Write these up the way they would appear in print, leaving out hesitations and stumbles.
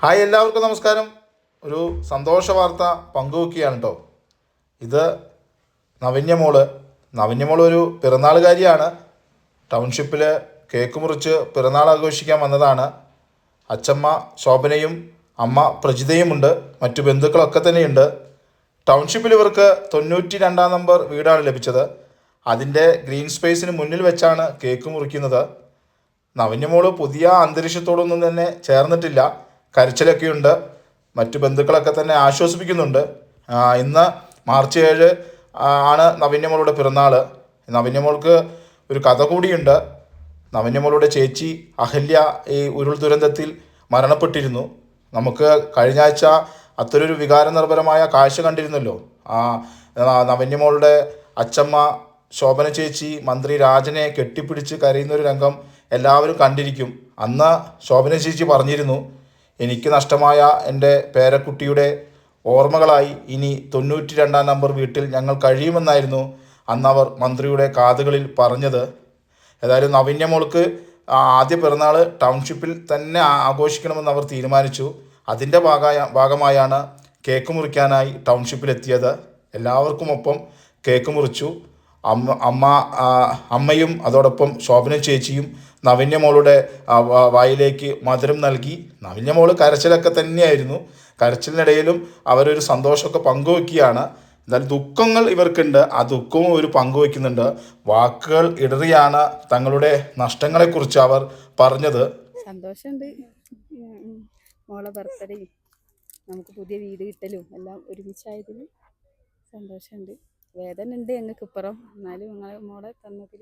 Hi, എല്ലാവർക്കും നമസ്കാരം. ഒരു സന്തോഷ വാർത്ത പങ്കുവെക്കുകയാണ് കേട്ടോ. ഇത് നവന്യമോൾ ഒരു പിറന്നാളുകാരിയാണ്. ടൗൺഷിപ്പിൽ കേക്ക് മുറിച്ച് പിറന്നാൾ ആഘോഷിക്കാൻ വന്നതാണ്. അച്ചമ്മ ശോഭനയും അമ്മ പ്രജിതയുമുണ്ട്, മറ്റു ബന്ധുക്കളൊക്കെ തന്നെയുണ്ട്. ടൗൺഷിപ്പിൽ ഇവർക്ക് 92 നമ്പർ വീടാണ് ലഭിച്ചത്. അതിൻ്റെ ഗ്രീൻ സ്പേസിന് മുന്നിൽ വെച്ചാണ് കേക്ക് മുറിക്കുന്നത്. നവന്യമോൾ പുതിയ അന്തരീക്ഷത്തോടൊന്നും തന്നെ ചേർന്നിട്ടില്ല. കരച്ചിലൊക്കെയുണ്ട്. മറ്റു ബന്ധുക്കളൊക്കെ തന്നെ ആശ്വസിപ്പിക്കുന്നുണ്ട്. ഇന്ന് മാർച്ച് 7 ആണ് നവന്യമോളുടെ പിറന്നാൾ. നവന്യമോൾക്ക് ഒരു കഥ കൂടിയുണ്ട്. നവന്യമോളുടെ ചേച്ചി അഹല്യ ഈ ഉരുൾ ദുരന്തത്തിൽ മരണപ്പെട്ടിരുന്നു. നമുക്ക് കഴിഞ്ഞ ആഴ്ച അത്തരൊരു വികാര നിർഭരമായ കാഴ്ച കണ്ടിരുന്നല്ലോ. നവന്യമോളുടെ അച്ചമ്മ ശോഭന ചേച്ചി മന്ത്രി രാജനെ കെട്ടിപ്പിടിച്ച് കരയുന്നൊരു രംഗം എല്ലാവരും കണ്ടിരിക്കും. അന്ന് ശോഭന ചേച്ചി പറഞ്ഞിരുന്നു, എനിക്ക് നഷ്ടമായ എൻ്റെ പേരക്കുട്ടിയുടെ ഓർമ്മകളായി ഇനി 92 നമ്പർ വീട്ടിൽ ഞങ്ങൾ കഴിയുമെന്നായിരുന്നു അന്നവർ മന്ത്രിയുടെ കാതുകളിൽ പറഞ്ഞത്. ഏതായാലും നവന്യമോൾക്ക് ആദ്യ പിറന്നാൾ ടൗൺഷിപ്പിൽ തന്നെ ആഘോഷിക്കണമെന്ന് അവർ തീരുമാനിച്ചു. അതിൻ്റെ ഭാഗമായാണ് കേക്ക് മുറിക്കാനായി ടൗൺഷിപ്പിലെത്തിയത്. എല്ലാവർക്കുമൊപ്പം കേക്ക് മുറിച്ചു. അമ്മയും അതോടൊപ്പം ശോഭന ചേച്ചിയും നവന്യമോളുടെ വായിലേക്ക് മധുരം നൽകി. നവന്യമോൾ കരച്ചിലൊക്കെ തന്നെയായിരുന്നു. കരച്ചിലിനിടയിലും അവരൊരു സന്തോഷമൊക്കെ പങ്കുവെക്കുകയാണ്. എന്തായാലും ദുഃഖങ്ങൾ ഇവർക്കുണ്ട്, ആ ദുഃഖവും അവർ പങ്കുവെക്കുന്നുണ്ട്. വാക്കുകൾ ഇടറിയാണ് തങ്ങളുടെ നഷ്ടങ്ങളെക്കുറിച്ച് അവർ പറഞ്ഞത്. സന്തോഷമുണ്ട്, മോളെ ബർത്ത്ഡേയും നമുക്ക് പുതിയ വീട് കിട്ടലും എല്ലാം ഒരുമിച്ചായതിൽ സന്തോഷമുണ്ട്. വേദന ഉണ്ട് ഞങ്ങൾക്ക് ഇപ്പുറം, എന്നാലും ഞങ്ങളെ മോളെ തന്നതിൽ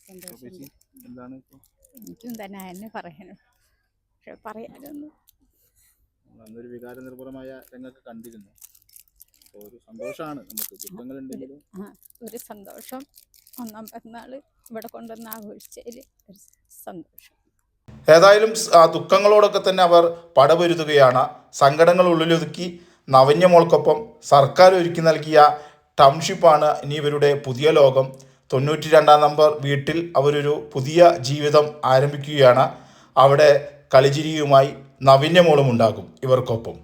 സന്തോഷമുണ്ട്. എനിക്കും തന്നെ എന്നെ പറയാനും, പക്ഷെ പറയാനൊന്നും വികാര നിർഭരമായ രംഗമൊക്കെ കണ്ടിരുന്നു. ഒരു സന്തോഷമാണ് നമുക്ക്. ദുഃഖങ്ങളുണ്ടെങ്കിലും ഒരു സന്തോഷം. ഒന്നാം പിറന്നാൾ ഇവിടെ കൊണ്ടുവന്ന് ആഘോഷിച്ചതിൽ ഒരു സന്തോഷം. ഏതായാലും ആ ദുഃഖങ്ങളോടൊക്കെ തന്നെ അവർ പടപൊരുതുകയാണ്. സങ്കടങ്ങൾ ഉള്ളിലൊതുക്കി നവന്യമോൾക്കൊപ്പം സർക്കാർ ഒരുക്കി നൽകിയ ടൗൺഷിപ്പാണ് ഇനി ഇവരുടെ പുതിയ ലോകം. 92 നമ്പർ വീട്ടിൽ അവരൊരു പുതിയ ജീവിതം ആരംഭിക്കുകയാണ്. അവിടെ കളിചിരിയുമായി നവന്യമോളും ഉണ്ടാകും ഇവർക്കൊപ്പം.